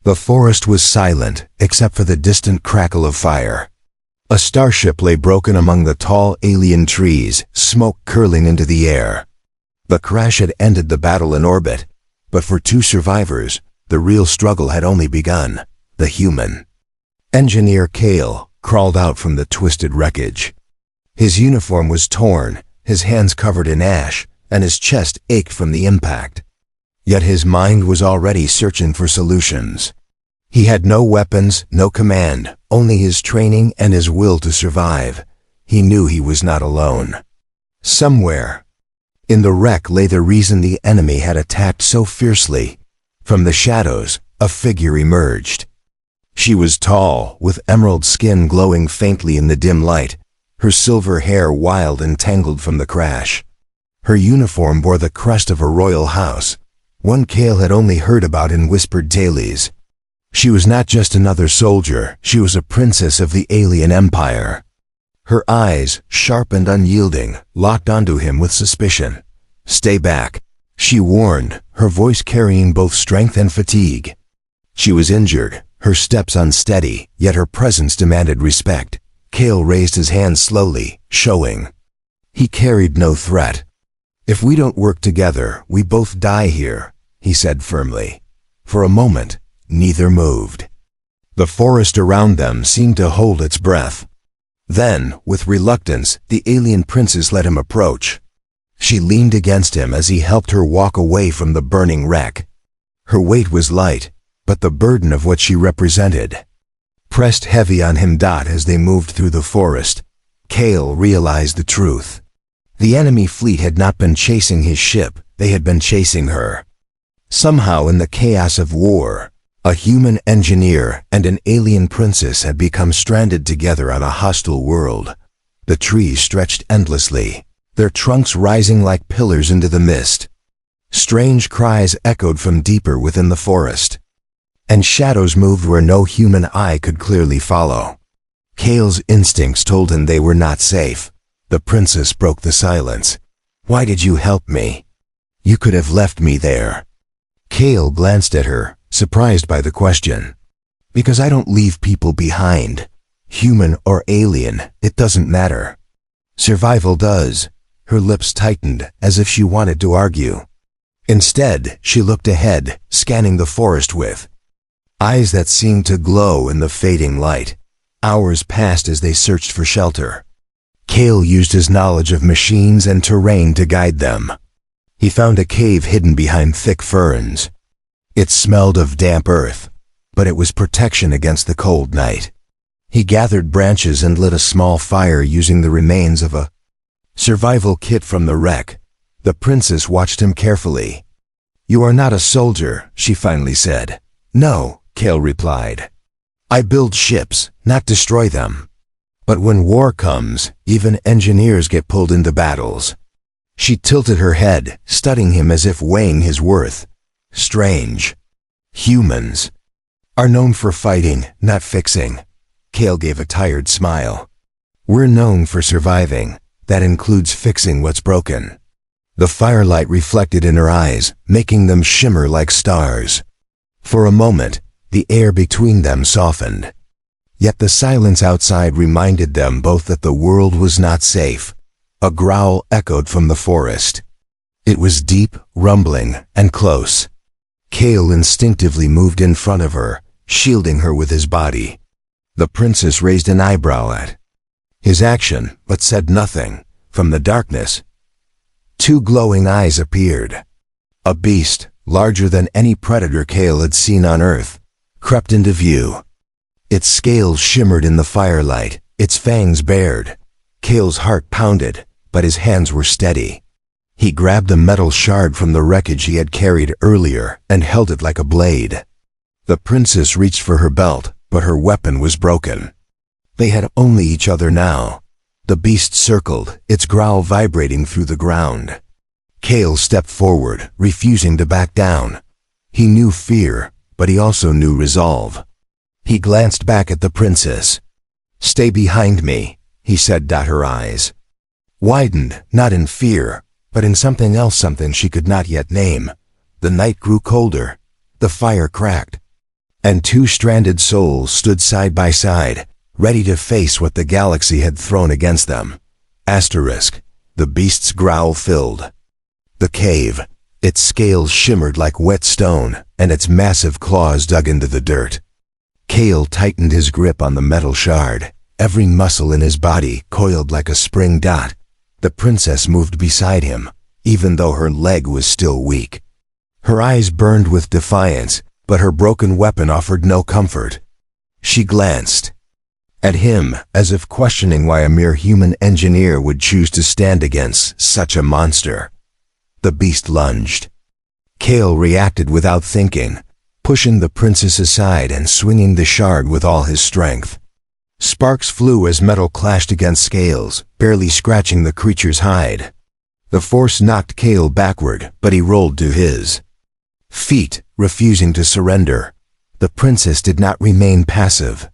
The forest was silent, except for the distant crackle of fire. A starship lay broken among the tall alien trees, smoke curling into the air. The crash had ended the battle in orbit, but for two survivors, the real struggle had only begun. The human. Engineer Kale crawled out from the twisted wreckage. His uniform was torn, his hands covered in ash, and his chest ached from the impact. Yet his mind was already searching for solutions. He had no weapons, no command, only his training and his will to survive. He knew he was not alone. Somewhere in the wreck lay the reason the enemy had attacked so fiercely. From the shadows, a figure emerged. She was tall, with emerald skin glowing faintly in the dim light, her silver hair wild and tangled from the crash. Her uniform bore the crest of a royal house, one Kale had only heard about in whispered tales. She was not just another soldier, she was a princess of the alien empire. Her eyes, sharp and unyielding, locked onto him with suspicion. "Stay back," she warned, her voice carrying both strength and fatigue. She was injured, her steps unsteady, yet her presence demanded respect. Kale raised his hand slowly, showing he carried no threat. "If we don't work together, we both die here," he said firmly. For a moment, neither moved. The forest around them seemed to hold its breath. Then, with reluctance, the alien princess let him approach. She leaned against him as he helped her walk away from the burning wreck. Her weight was light, but the burden of what she represented pressed heavy on him. As they moved through the forest, Kale realized the truth. The enemy fleet had not been chasing his ship, they had been chasing her. Somehow in the chaos of war, a human engineer and an alien princess had become stranded together on a hostile world. The trees stretched endlessly, their trunks rising like pillars into the mist. Strange cries echoed from deeper within the forest, and shadows moved where no human eye could clearly follow. Kale's instincts told him they were not safe. The princess broke the silence. "Why did you help me? You could have left me there." Kale glanced at her, surprised by the question. "Because I don't leave people behind. Human or alien, it doesn't matter. Survival does." Her lips tightened as if she wanted to argue. Instead, she looked ahead, scanning the forest with eyes that seemed to glow in the fading light. Hours passed as they searched for shelter. Kale used his knowledge of machines and terrain to guide them. He found a cave hidden behind thick ferns. It smelled of damp earth, but it was protection against the cold night. He gathered branches and lit a small fire using the remains of a survival kit from the wreck. The princess watched him carefully. "You are not a soldier," she finally said. "No," Kale replied. "I build ships, not destroy them. But when war comes, even engineers get pulled into battles." She tilted her head, studying him as if weighing his worth. "Strange. Humans are known for fighting, not fixing." Kale gave a tired smile. "We're known for surviving. That includes fixing what's broken." The firelight reflected in her eyes, making them shimmer like stars. For a moment, the air between them softened. Yet the silence outside reminded them both that the world was not safe. A growl echoed from the forest. It was deep, rumbling, and close. Kale instinctively moved in front of her, shielding her with his body. The princess raised an eyebrow at his action, but said nothing. From the darkness, two glowing eyes appeared. A beast, larger than any predator Kale had seen on Earth, crept into view. Its scales shimmered in the firelight, its fangs bared. Kale's heart pounded, but his hands were steady. He grabbed a metal shard from the wreckage he had carried earlier and held it like a blade. The princess reached for her belt, but her weapon was broken. They had only each other now. The beast circled, its growl vibrating through the ground. Kale stepped forward, refusing to back down. He knew fear, but he also knew resolve. He glanced back at the princess. "Stay behind me," he said. Her eyes widened, not in fear, but in something else, something she could not yet name. The night grew colder. The fire cracked, and two stranded souls stood side by side, ready to face what the galaxy had thrown against them. Asterisk. The beast's growl filled the cave. Its scales shimmered like wet stone, and its massive claws dug into the dirt. Kale tightened his grip on the metal shard, every muscle in his body coiled like a spring dot. The princess moved beside him, even though her leg was still weak. Her eyes burned with defiance, but her broken weapon offered no comfort. She glanced at him, as if questioning why a mere human engineer would choose to stand against such a monster. The beast lunged. Kale reacted without thinking, pushing the princess aside and swinging the shard with all his strength. Sparks flew as metal clashed against scales, barely scratching the creature's hide. The force knocked Kale backward, but he rolled to his feet, refusing to surrender. The princess did not remain passive.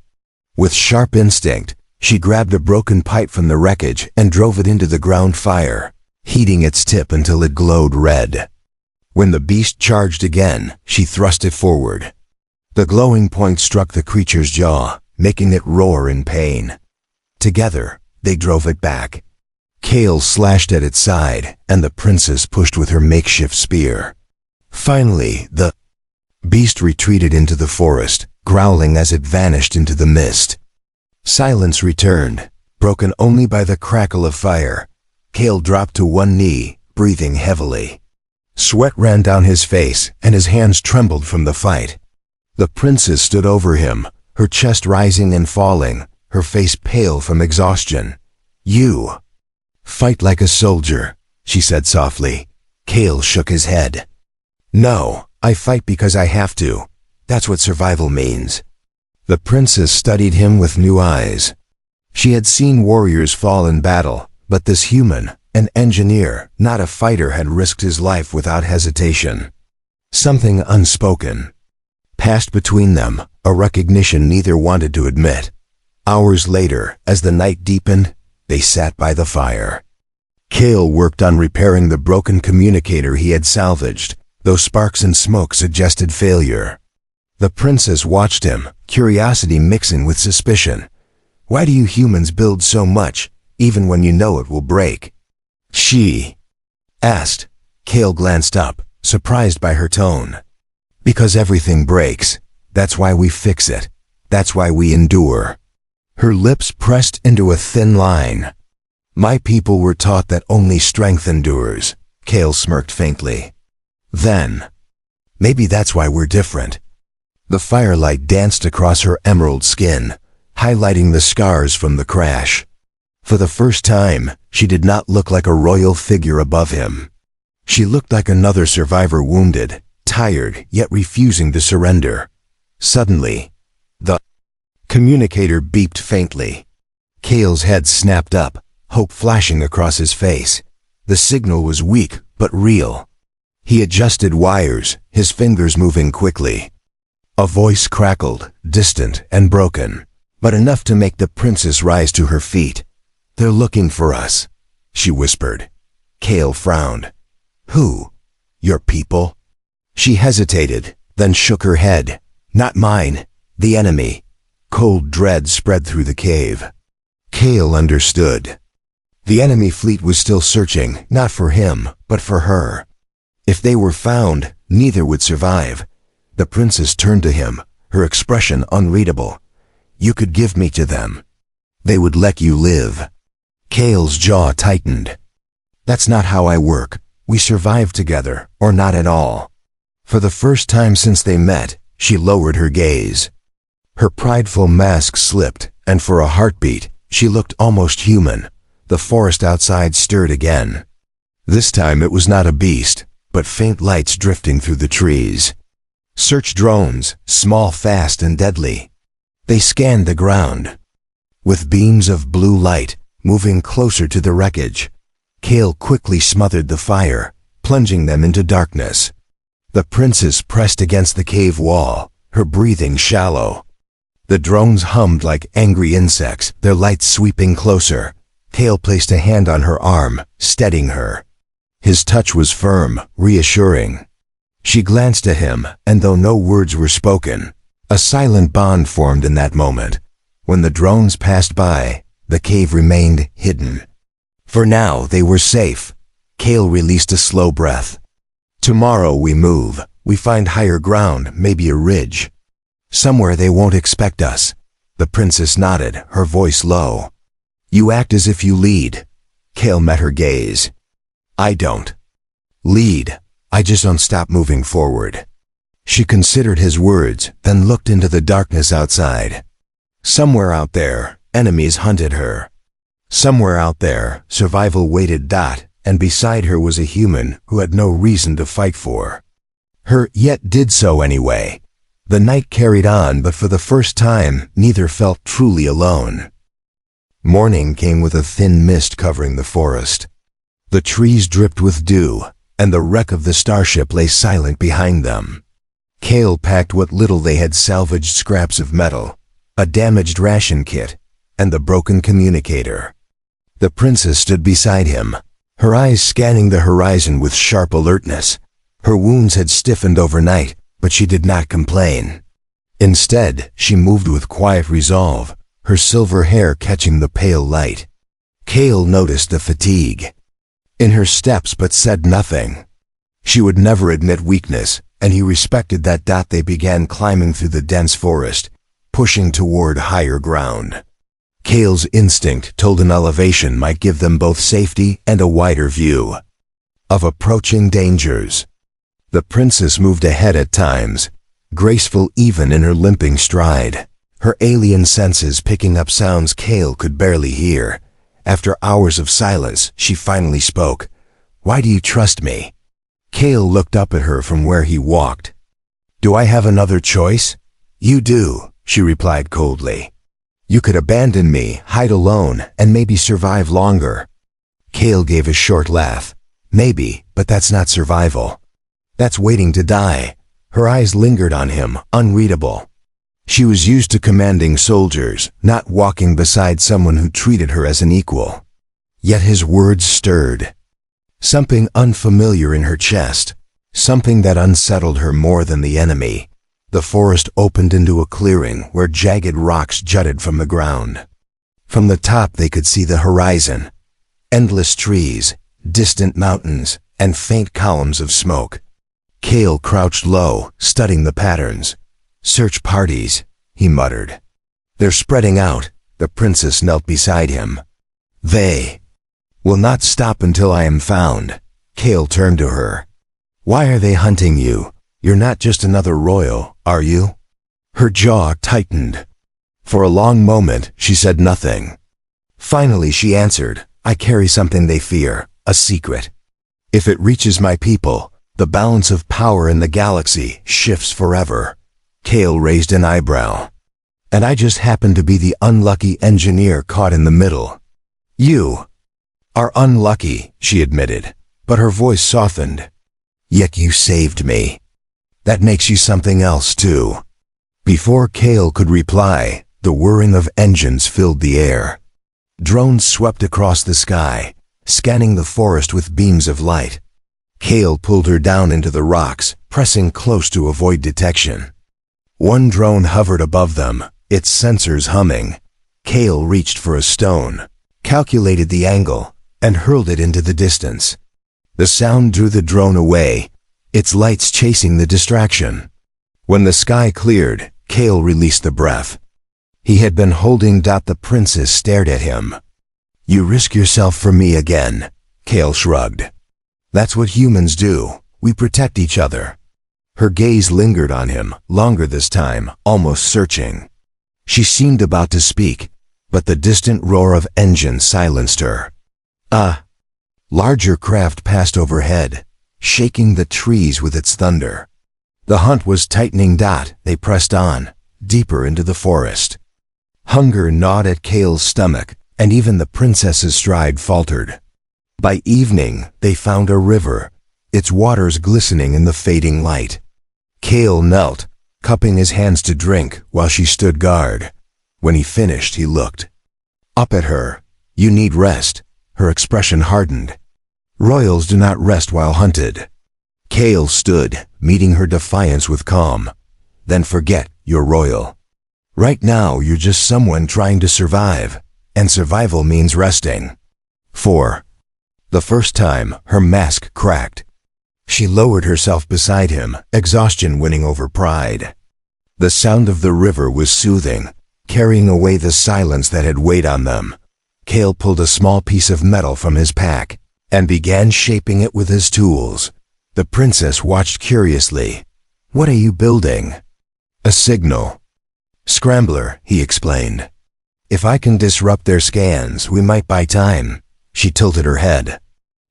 With sharp instinct, she grabbed a broken pipe from the wreckage and drove it into the ground fire, heating its tip until it glowed red. When the beast charged again, she thrust it forward. The glowing point struck the creature's jaw, making it roar in pain. Together, they drove it back. Kale slashed at its side, and the princess pushed with her makeshift spear. Finally, the beast retreated into the forest, growling as it vanished into the mist. Silence returned, broken only by the crackle of fire. Kale dropped to one knee, breathing heavily. Sweat ran down his face, and his hands trembled from the fight. The princess stood over him, her chest rising and falling, her face pale from exhaustion. "You fight like a soldier," she said softly. Kale shook his head. "No, I fight because I have to. That's what survival means." The princess studied him with new eyes. She had seen warriors fall in battle, but this human, an engineer, not a fighter, had risked his life without hesitation. Something unspoken passed between them, a recognition neither wanted to admit. Hours later, as the night deepened, they sat by the fire. Kale worked on repairing the broken communicator he had salvaged, though sparks and smoke suggested failure. The princess watched him, curiosity mixing with suspicion. "Why do you humans build so much, even when you know it will break?" she asked. Kale glanced up, surprised by her tone. "Because everything breaks. That's why we fix it. That's why we endure." Her lips pressed into a thin line. "My people were taught that only strength endures." Kale smirked faintly. "Then, maybe that's why we're different." The firelight danced across her emerald skin, highlighting the scars from the crash. For the first time, she did not look like a royal figure above him. She looked like another survivor, wounded, tired, yet refusing to surrender. Suddenly, the communicator beeped faintly. Kale's head snapped up, hope flashing across his face. The signal was weak, but real. He adjusted wires, his fingers moving quickly. A voice crackled, distant and broken, but enough to make the princess rise to her feet. "They're looking for us," she whispered. Kale frowned. "Who? Your people?" She hesitated, then shook her head. "Not mine. The enemy." Cold dread spread through the cave. Kale understood. The enemy fleet was still searching, not for him, but for her. If they were found, neither would survive. The princess turned to him, her expression unreadable. "You could give me to them. They would let you live." Kale's jaw tightened. "That's not how I work. We survive together, or not at all." For the first time since they met, she lowered her gaze. Her prideful mask slipped, and for a heartbeat, she looked almost human. The forest outside stirred again. This time it was not a beast, but faint lights drifting through the trees. Search drones, small, fast, and deadly. They scanned the ground. With beams of blue light, moving closer to the wreckage, Kale quickly smothered the fire, plunging them into darkness. The princess pressed against the cave wall, her breathing shallow. The drones hummed like angry insects, their lights sweeping closer. Kale placed a hand on her arm, steadying her. His touch was firm, reassuring. She glanced at him, and though no words were spoken, A silent bond formed in that moment. When the drones passed by, the cave remained hidden. For now, they were safe. Kale released a slow breath. Tomorrow we move. We find higher ground, maybe a ridge. Somewhere they won't expect us. The princess nodded, her voice low. You act as if you lead. Kale met her gaze. I don't lead. I just don't stop moving forward. She considered his words, then looked into the darkness outside. Somewhere out there, enemies hunted her. Somewhere out there, survival waited. And beside her was a human who had no reason to fight for her, yet did so anyway. The night carried on, but for the first time, neither felt truly alone. Morning came with a thin mist covering the forest. The trees dripped with dew, and the wreck of the starship lay silent behind them. Kale packed what little they had salvaged: scraps of metal, a damaged ration kit, and the broken communicator. The princess stood beside him, her eyes scanning the horizon with sharp alertness. Her wounds had stiffened overnight, but she did not complain. Instead, she moved with quiet resolve, her silver hair catching the pale light. Kale noticed the fatigue in her steps but said nothing. She would never admit weakness, and he respected that. They began climbing through the dense forest, pushing toward higher ground. Kale's instinct told an elevation might give them both safety and a wider view of approaching dangers. The princess moved ahead at times, graceful even in her limping stride, her alien senses picking up sounds Kale could barely hear. After hours of silence, she finally spoke. Why do you trust me? Kale looked up at her from where he walked. Do I have another choice? You do, she replied coldly. You could abandon me, hide alone, and maybe survive longer. Kale gave a short laugh. Maybe, but that's not survival. That's waiting to die. Her eyes lingered on him, unreadable. She was used to commanding soldiers, not walking beside someone who treated her as an equal. Yet his words stirred something unfamiliar in her chest, something that unsettled her more than the enemy. The forest opened into a clearing where jagged rocks jutted from the ground. From the top they could see the horizon, endless trees, distant mountains, and faint columns of smoke. Kale crouched low, studying the patterns. Search parties, he muttered. They're spreading out. The princess knelt beside him. They will not stop until I am found. Kale turned to her. Why are they hunting you? You're not just another royal, are you? Her jaw tightened. For a long moment, she said nothing. Finally, she answered, I carry something they fear, a secret. If it reaches my people, the balance of power in the galaxy shifts forever. Kale raised an eyebrow. And I just happen to be the unlucky engineer caught in the middle. You are unlucky, she admitted, but her voice softened. Yet you saved me. That makes you something else, too. Before Kale could reply, the whirring of engines filled the air. Drones swept across the sky, scanning the forest with beams of light. Kale pulled her down into the rocks, pressing close to avoid detection. One drone hovered above them, its sensors humming. Kale reached for a stone, calculated the angle, and hurled it into the distance. The sound drew the drone away, its lights chasing the distraction. When the sky cleared, Kale released the breath. He had been holding. The princess stared at him. You risk yourself for me again, Kale shrugged. That's what humans do. We protect each other. Her gaze lingered on him, longer this time, almost searching. She seemed about to speak, but the distant roar of engines silenced her. A larger craft passed overhead, shaking the trees with its thunder. The hunt was tightening. They pressed on, deeper into the forest. Hunger gnawed at Kale's stomach, and even the princess's stride faltered. By evening, they found a river, its waters glistening in the fading light. Kale knelt, cupping his hands to drink while she stood guard. When he finished, he looked up at her. You need rest. Her expression hardened. Royals do not rest while hunted. Kale stood, meeting her defiance with calm. Then forget you're royal. Right now, you're just someone trying to survive, and survival means resting. 4. The first time, her mask cracked. She lowered herself beside him, exhaustion winning over pride. The sound of the river was soothing, carrying away the silence that had weighed on them. Cale pulled a small piece of metal from his pack and began shaping it with his tools. The princess watched curiously. "What are you building?" "A signal." "Scrambler," he explained. "If I can disrupt their scans, we might buy time." She tilted her head.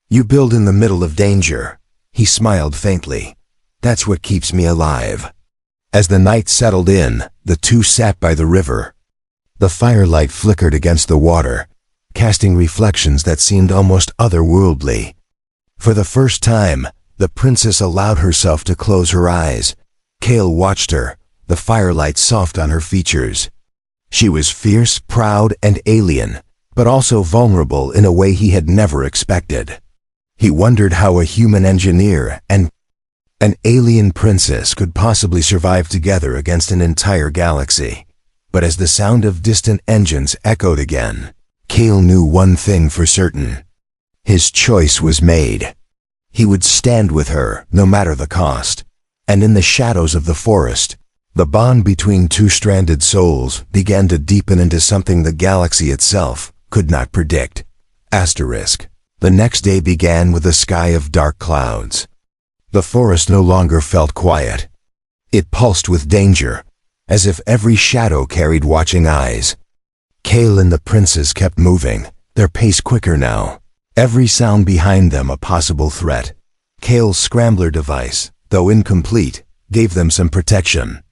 "You build in the middle of danger." He smiled faintly. "That's what keeps me alive." As the night settled in, the two sat by the river. The firelight flickered against the water, casting reflections that seemed almost otherworldly. For the first time, the princess allowed herself to close her eyes. Cale watched her, the firelight soft on her features. She was fierce, proud, and alien, but also vulnerable in a way he had never expected. He wondered how a human engineer and an alien princess could possibly survive together against an entire galaxy. But as the sound of distant engines echoed again, Cale knew one thing for certain. His choice was made. He would stand with her, no matter the cost. And in the shadows of the forest, the bond between two stranded souls began to deepen into something the galaxy itself could not predict. Asterisk. The next day began with a sky of dark clouds. The forest no longer felt quiet. It pulsed with danger, as if every shadow carried watching eyes. Cale and the princess kept moving, their pace quicker now. Every sound behind them a possible threat. Cale's scrambler device, though incomplete, gave them some protection.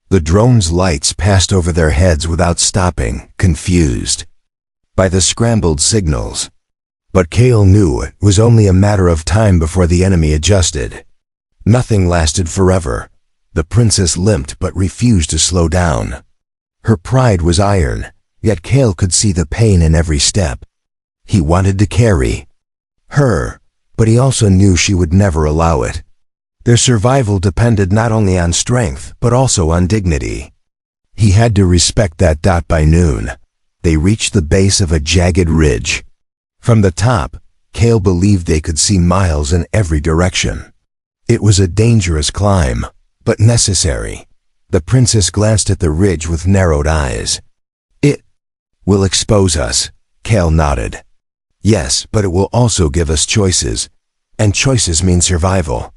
The drone's lights passed over their heads without stopping, confused by the scrambled signals. But Cale knew it was only a matter of time before the enemy adjusted. Nothing lasted forever. The princess limped but refused to slow down. Her pride was iron, yet Cale could see the pain in every step. He wanted to carry her, but he also knew she would never allow it. Their survival depended not only on strength, but also on dignity. He had to respect that. By noon, they reached the base of a jagged ridge. From the top, Cale believed they could see miles in every direction. It was a dangerous climb, but necessary. The princess glanced at the ridge with narrowed eyes. "It will expose us," Cale nodded. "Yes, but it will also give us choices, and choices mean survival."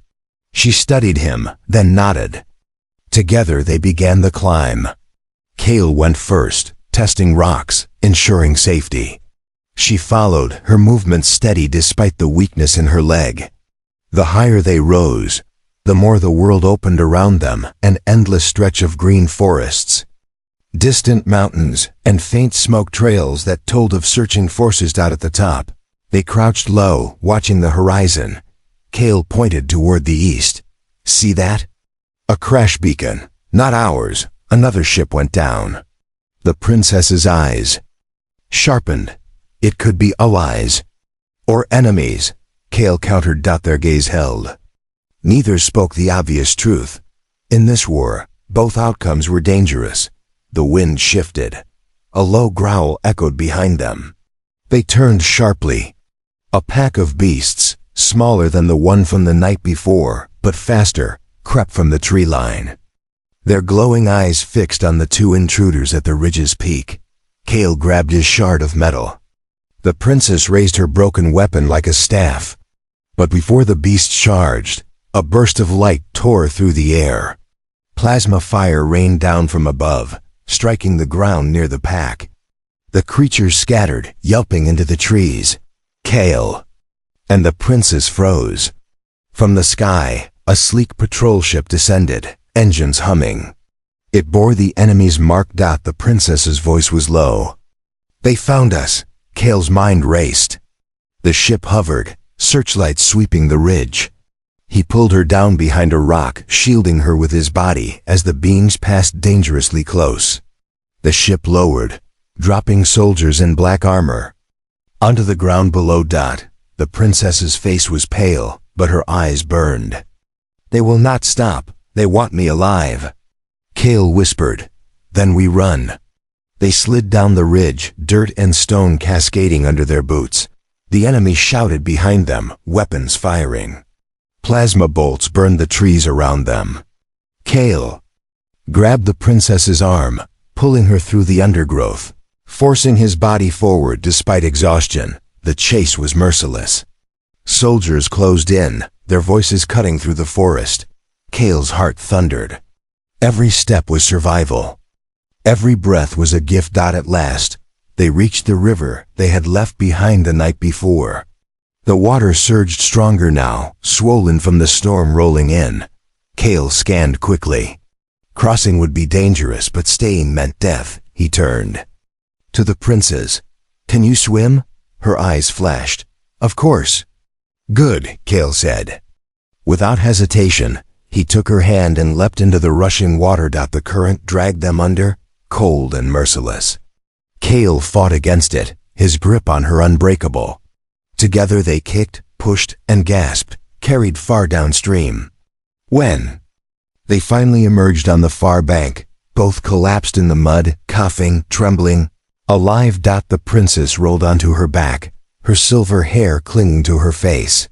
She studied him, then nodded. Together they began the climb. Cale went first, testing rocks, ensuring safety. She followed, her movements steady despite the weakness in her leg. The higher they rose, the more the world opened around them, an endless stretch of green forests, distant mountains, and faint smoke trails that told of searching forces out at the top. They crouched low, watching the horizon. Cale pointed toward the east. "See that? A crash beacon. Not ours. Another ship went down." The princess's eyes sharpened. It could be allies or enemies. Cale countered. Their gaze held. Neither spoke the obvious truth. In this war, both outcomes were dangerous. The wind shifted. A low growl echoed behind them. They turned sharply. A pack of beasts, smaller than the one from the night before, but faster, crept from the tree line. Their glowing eyes fixed on the two intruders at the ridge's peak. Cale grabbed his shard of metal. The princess raised her broken weapon like a staff. But before the beast charged, a burst of light tore through the air. Plasma fire rained down from above, striking the ground near the pack. The creatures scattered, yelping into the trees. Cale and the princess froze. From the sky, a sleek patrol ship descended, engines humming. It bore the enemy's mark. The princess's voice was low. "They found us." Cale's mind raced. The ship hovered, searchlights sweeping the ridge. He pulled her down behind a rock, shielding her with his body as the beams passed dangerously close. The ship lowered, dropping soldiers in black armor onto the ground below. The princess's face was pale, but her eyes burned. "They will not stop. They want me alive." Kale whispered, "Then we run." They slid down the ridge, dirt and stone cascading under their boots. The enemy shouted behind them, weapons firing. Plasma bolts burned the trees around them. Kale grabbed the princess's arm, pulling her through the undergrowth, forcing his body forward despite exhaustion. The chase was merciless. Soldiers closed in, their voices cutting through the forest. Kale's heart thundered. Every step was survival. Every breath was a gift. At last, they reached the river they had left behind the night before. The water surged stronger now, swollen from the storm rolling in. Kale scanned quickly. Crossing would be dangerous, but staying meant death. He turned to the princess. "Can you swim?" Her eyes flashed. "Of course." "Good," Kale said. Without hesitation, he took her hand and leapt into the rushing water. The current dragged them under, cold and merciless. Kale fought against it, his grip on her unbreakable. Together they kicked, pushed, and gasped, carried far downstream. When they finally emerged on the far bank, both collapsed in the mud, coughing, trembling. Alive. The princess rolled onto her back, her silver hair clinging to her face.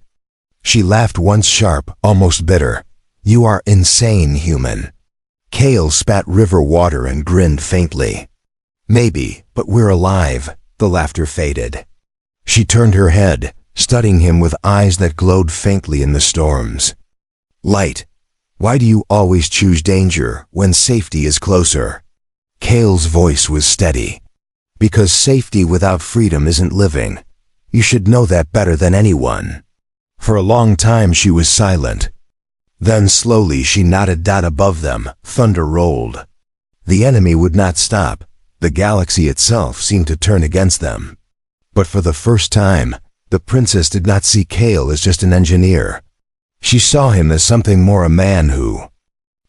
She laughed once, sharp, almost bitter. "You are insane, human." Kale spat river water and grinned faintly. "Maybe, but we're alive." The laughter faded. She turned her head, studying him with eyes that glowed faintly in the storms. "Light, why do you always choose danger when safety is closer?" Kale's voice was steady. "Because safety without freedom isn't living. You should know that better than anyone." For a long time she was silent. Then slowly she nodded. Above them, thunder rolled. The enemy would not stop. The galaxy itself seemed to turn against them. But for the first time, the princess did not see Kale as just an engineer. She saw him as something more, a man who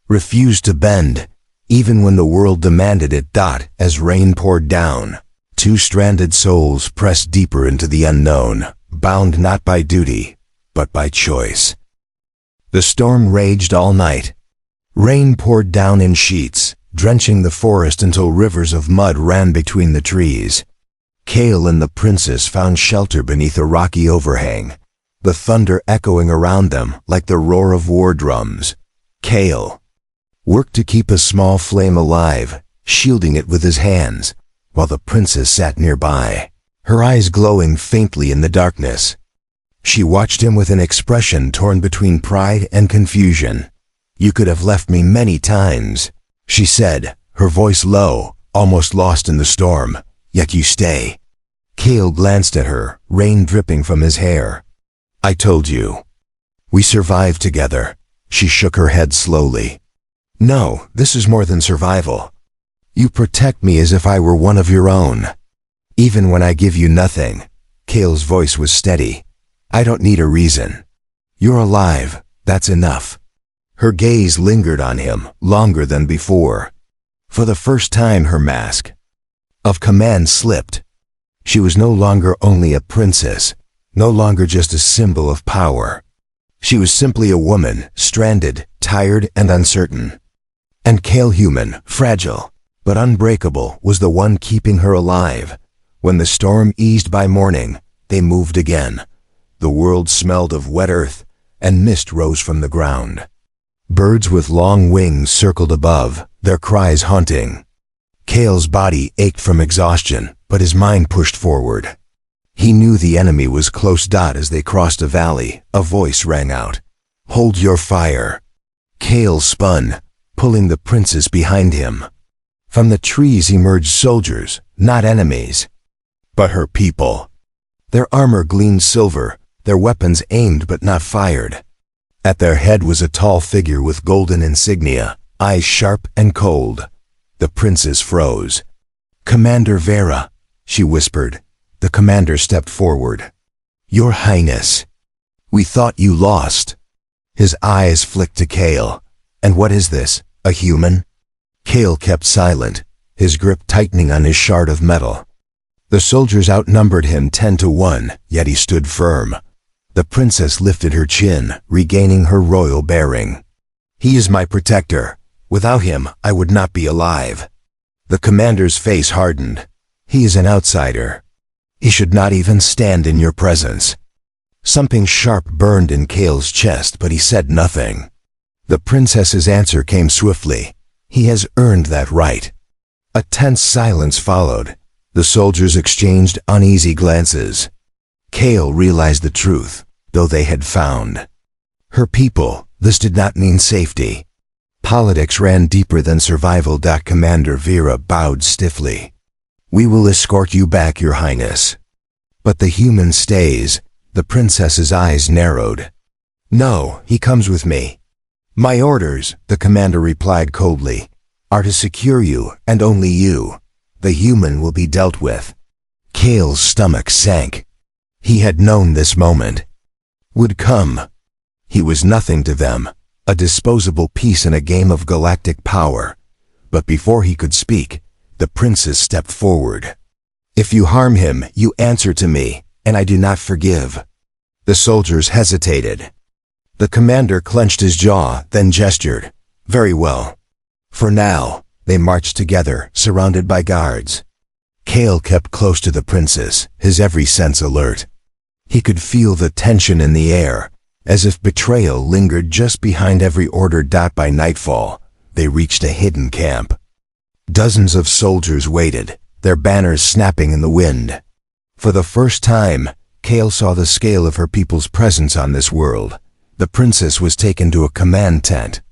refused to bend, even when the world demanded it. As rain poured down, two stranded souls pressed deeper into the unknown, bound not by duty, but by choice. The storm raged all night. Rain poured down in sheets, drenching the forest until rivers of mud ran between the trees. Kale and the princess found shelter beneath a rocky overhang, the thunder echoing around them like the roar of war drums. Kale worked to keep a small flame alive, shielding it with his hands, while the princess sat nearby, her eyes glowing faintly in the darkness. She watched him with an expression torn between pride and confusion. "You could have left me many times," she said, her voice low, almost lost in the storm. "Yet you stay." Kale glanced at her, rain dripping from his hair. "I told you. We survived together." She shook her head slowly. "No, this is more than survival. You protect me as if I were one of your own. Even when I give you nothing." Kale's voice was steady. "I don't need a reason. You're alive, that's enough." Her gaze lingered on him, longer than before. For the first time her mask of command slipped. She was no longer only a princess, no longer just a symbol of power. She was simply a woman, stranded, tired, and uncertain. And Kale, human, fragile, but unbreakable, was the one keeping her alive. When the storm eased by morning, they moved again. The world smelled of wet earth, and mist rose from the ground. Birds with long wings circled above, their cries haunting. Kale's body ached from exhaustion, but his mind pushed forward. He knew the enemy was close. As they crossed a valley, a voice rang out. "Hold your fire." Kale spun, pulling the princess behind him. From the trees emerged soldiers, not enemies, but her people. Their armor gleamed silver, their weapons aimed but not fired. At their head was a tall figure with golden insignia, eyes sharp and cold. The princess froze. "Commander Vera," she whispered. The commander stepped forward. "Your Highness, we thought you lost." His eyes flicked to Kale. "And what is this, a human?" Kale kept silent, his grip tightening on his shard of metal. The soldiers outnumbered him 10-1, yet he stood firm. The princess lifted her chin, regaining her royal bearing. "He is my protector, Without him, I would not be alive. The commander's face hardened. He is an outsider. He should not even stand in your presence. Something sharp burned in Kale's chest, but he said nothing. The princess's answer came swiftly. He has earned that right. A tense silence followed. The soldiers exchanged uneasy glances. Kale realized the truth, though they had found her people. This did not mean safety. Politics ran deeper than survival. Commander Vera bowed stiffly. We will escort you back, Your Highness. But the human stays. The princess's eyes narrowed. No, he comes with me. My orders, the commander replied coldly, are to secure you, and only you. The human will be dealt with. Kale's stomach sank. He had known this moment would come. He was nothing to them, a disposable piece in a game of galactic power. But before he could speak, the princess stepped forward. If you harm him, you answer to me, and I do not forgive. The soldiers hesitated. The commander clenched his jaw, then gestured. Very well. For now, they marched together, surrounded by guards. Kale kept close to the princess, his every sense alert. He could feel the tension in the air, as if betrayal lingered just behind every order. By nightfall, they reached a hidden camp. Dozens of soldiers waited, their banners snapping in the wind. For the first time, Kale saw the scale of her people's presence on this world. The princess was taken to a command tent.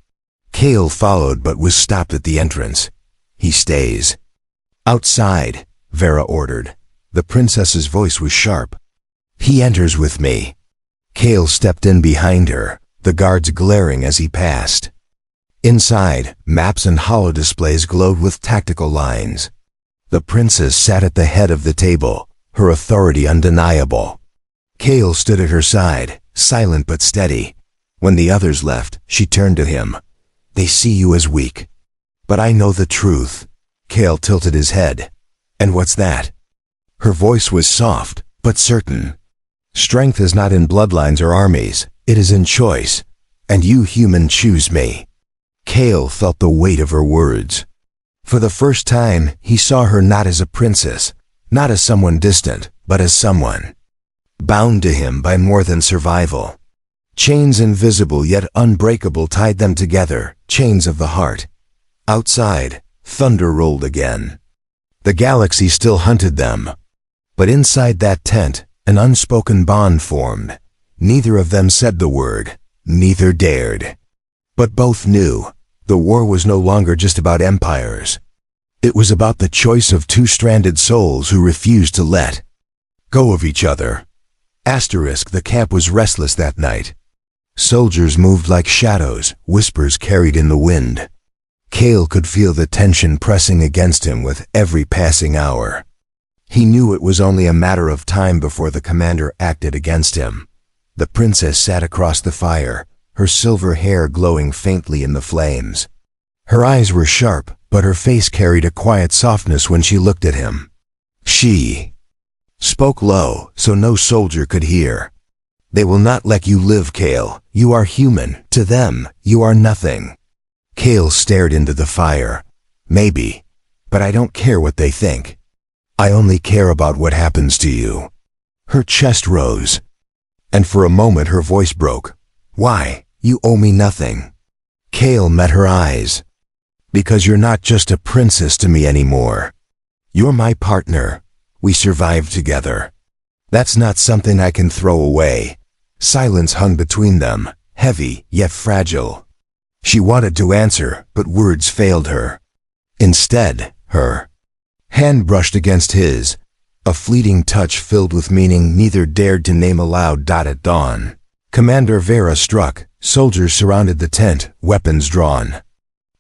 Kale followed but was stopped at the entrance. He stays. Outside, Vera ordered. The princess's voice was sharp. He enters with me. Kale stepped in behind her, the guards glaring as he passed. Inside, maps and holodisplays glowed with tactical lines. The princess sat at the head of the table, her authority undeniable. Kale stood at her side, silent but steady. When the others left, she turned to him. They see you as weak. But I know the truth. Kale tilted his head. And what's that? Her voice was soft, but certain. Strength is not in bloodlines or armies, it is in choice. And you human choose me. Kale felt the weight of her words. For the first time, he saw her not as a princess, not as someone distant, but as someone bound to him by more than survival. Chains invisible yet unbreakable tied them together, chains of the heart. Outside, thunder rolled again. The galaxy still hunted them. But inside that tent, an unspoken bond formed. Neither of them said the word, neither dared. But both knew, the war was no longer just about empires. It was about the choice of two stranded souls who refused to let go of each other. The camp was restless that night. Soldiers moved like shadows, whispers carried in the wind. Kale could feel the tension pressing against him with every passing hour. He knew it was only a matter of time before the commander acted against him. The princess sat across the fire, her silver hair glowing faintly in the flames. Her eyes were sharp, but her face carried a quiet softness when she looked at him. She spoke low, so no soldier could hear. They will not let you live, Kale. You are human. To them, you are nothing. Kale stared into the fire. Maybe, but I don't care what they think. I only care about what happens to you. Her chest rose, and for a moment her voice broke. Why? You owe me nothing. Kale met her eyes. Because you're not just a princess to me anymore. You're my partner. We survived together. That's not something I can throw away. Silence hung between them, heavy yet fragile. She wanted to answer, but words failed her. Instead, her hand brushed against his, a fleeting touch filled with meaning neither dared to name aloud. At dawn, Commander Vera struck. Soldiers surrounded the tent, weapons drawn.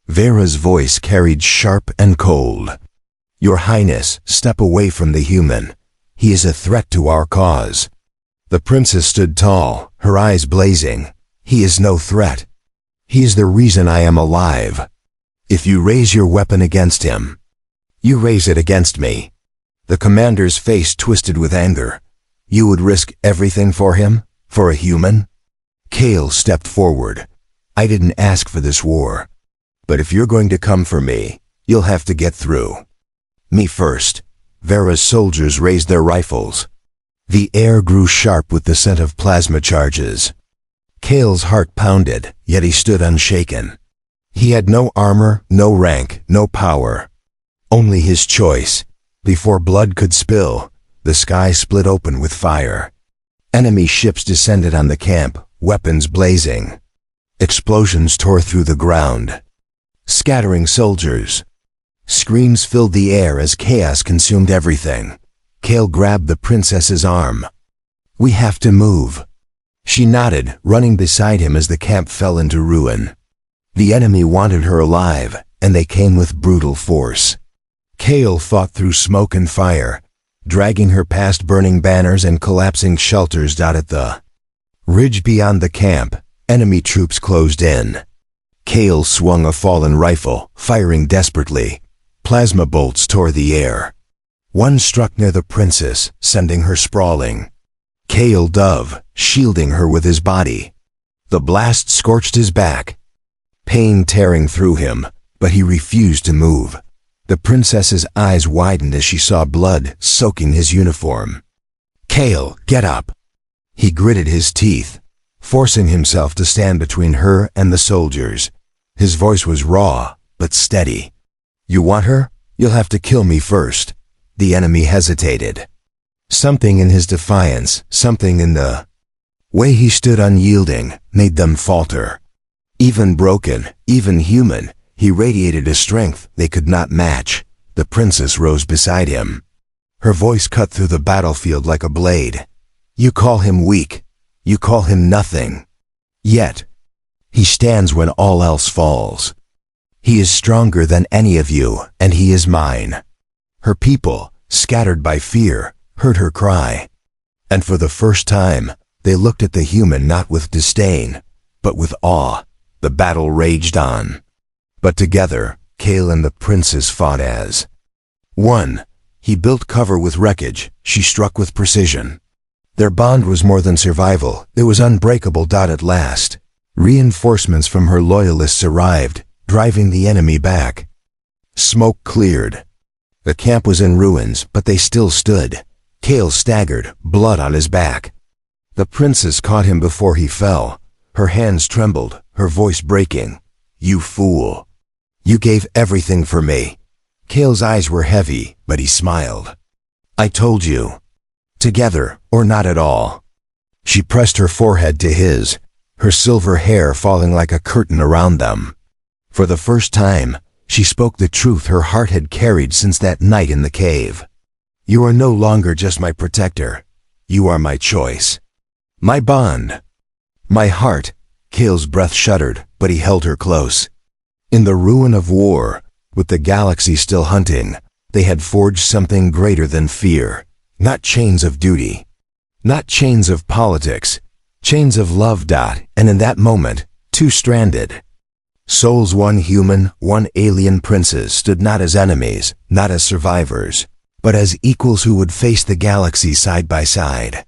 Vera's voice carried sharp and cold. Your Highness, step away from the human. He is a threat to our cause. The princess stood tall, her eyes blazing. He is no threat. He is the reason I am alive. If you raise your weapon against him, you raise it against me. The commander's face twisted with anger. You would risk everything for him? For a human? Kale stepped forward. I didn't ask for this war. But if you're going to come for me, you'll have to get through me first. Vera's soldiers raised their rifles. The air grew sharp with the scent of plasma charges. Kale's heart pounded, yet he stood unshaken. He had no armor, no rank, no power. Only his choice. Before blood could spill, the sky split open with fire. Enemy ships descended on the camp, weapons blazing. Explosions tore through the ground, scattering soldiers. Screams filled the air as chaos consumed everything. Kale grabbed the princess's arm. "We have to move." She nodded, running beside him as the camp fell into ruin. The enemy wanted her alive, and they came with brutal force. Kale fought through smoke and fire, dragging her past burning banners and collapsing shelters. At the ridge beyond the camp, enemy troops closed in. Kale swung a fallen rifle, firing desperately. Plasma bolts tore the air. One struck near the princess, sending her sprawling. Kale dove, shielding her with his body. The blast scorched his back, pain tearing through him, but he refused to move. The princess's eyes widened as she saw blood soaking his uniform. "Kale, get up!" He gritted his teeth, forcing himself to stand between her and the soldiers. His voice was raw, but steady. "You want her? You'll have to kill me first." The enemy hesitated. Something in his defiance, something in the way he stood unyielding, made them falter. Even broken, even human, he radiated a strength they could not match. The princess rose beside him. Her voice cut through the battlefield like a blade. "You call him weak. You call him nothing. Yet, he stands when all else falls. He is stronger than any of you, and he is mine." Her people, scattered by fear, heard her cry. And for the first time, they looked at the human not with disdain, but with awe. The battle raged on. But together, Kale and the princess fought as one. He built cover with wreckage, she struck with precision. Their bond was more than survival, it was unbreakable. At last, reinforcements from her loyalists arrived, driving the enemy back. Smoke cleared. The camp was in ruins, but they still stood. Kale staggered, blood on his back. The princess caught him before he fell. Her hands trembled, her voice breaking. "You fool. You gave everything for me." Kale's eyes were heavy, but he smiled. "I told you. Together, or not at all." She pressed her forehead to his, her silver hair falling like a curtain around them. For the first time, she spoke the truth her heart had carried since that night in the cave. "You are no longer just my protector. You are my choice. My bond. My heart." Kale's breath shuddered, but he held her close. In the ruin of war, with the galaxy still hunting, they had forged something greater than fear. Not chains of duty. Not chains of politics. Chains of love. And in that moment, two stranded souls, one human, one alien princess, stood not as enemies, not as survivors, but as equals who would face the galaxy side by side.